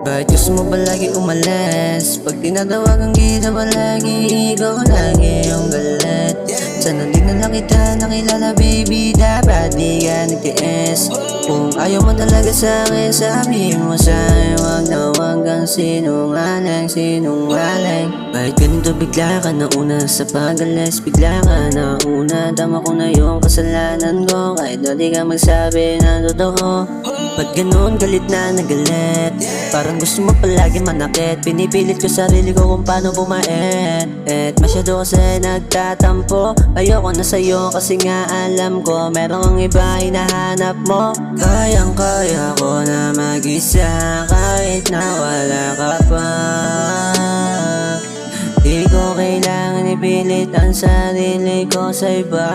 Bakit gusto mo ba lagi umalis? Pag tinatawagan kita palagi, ikaw lagi yung galit. Sana di na lang kita nakilala baby, dapat di ka nagtiis. Kung ayaw mo talaga sa'kin, sabihin mo sa'kin, wag na wag kang sinungaling, sinungaling. Bakit ganito bigla ka nauna sa pag-alis? Bigla ka nauna, tama ko na yung kasalanan ko. Kahit di ka magsabi na totoo. Ba't ganun galit na nagalit? Parang gusto mo palagi manakit. Pinipilit ko sarili ko kung paano bumait. At masyado kasi nagtatampo. Ayoko na sa'yo kasi nga alam ko merong iba hinahanap mo. Kayang-kaya ko na mag-isa kahit na wala ka pa. Di ko kailangan ipilit ang sarili ko sa iba.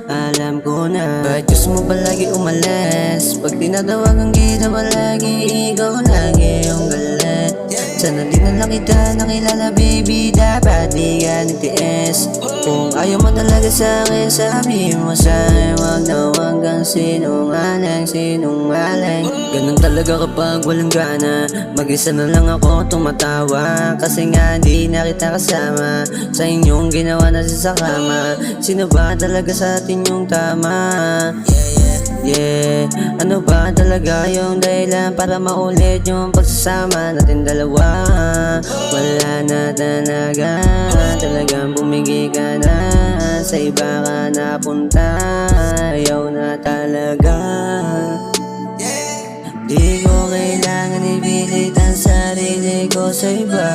Alam ko na. Bakit gusto mo palagi umalis? Pag tinatawagan kita palagi, ikaw lagi yung galit. Sana di na lang kita nakilala baby, dapat di ka nagtiis. Kung ayaw mo talaga sa'kin, sabihin mo sa'kin, wag na wag kang sinungaling, sinungaling. Ganun talaga kapag walang gana, mag-isa na lang ako tumatawa. Kasi nga di na kita kasama sa inyong ginawa na sa kama. Sino ba talaga sa atin yung tama? Yeah, ano ba talaga yung dahilan para maulit yung pagsasama natin dalawa? Wala na talaga, talagang bumigi ka na. Sa iba ka napunta, ayaw na talaga. Di ko kailangan ipilit ang sarili ko sa iba.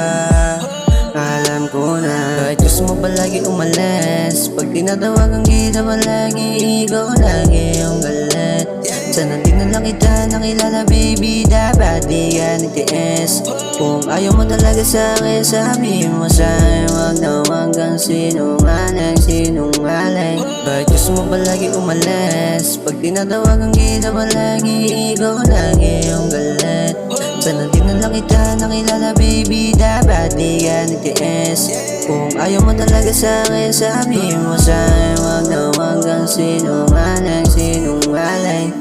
Alam ko na. Bakit gusto mo palagi umalis? Pag tinatawagan kita palagi, ikaw lagi yung galit. Sana di na lang kita nakilala baby, dapat di ka nagtiis. Kung ayaw mo talaga sa'kin, sabihin mo sa'kin, wag na wag kang sinungaling, sinungaling. Bakit gusto mo palagi umalis? Pag tinatawagan kita palagi, ikaw lagi yung galit. Sana di na lang kita nakilala baby, dapat di ka nagtiis. Kung ayaw mo talaga sa'kin, sabihin mo sa'kin, wag na wag kang sinungaling, sinungaling.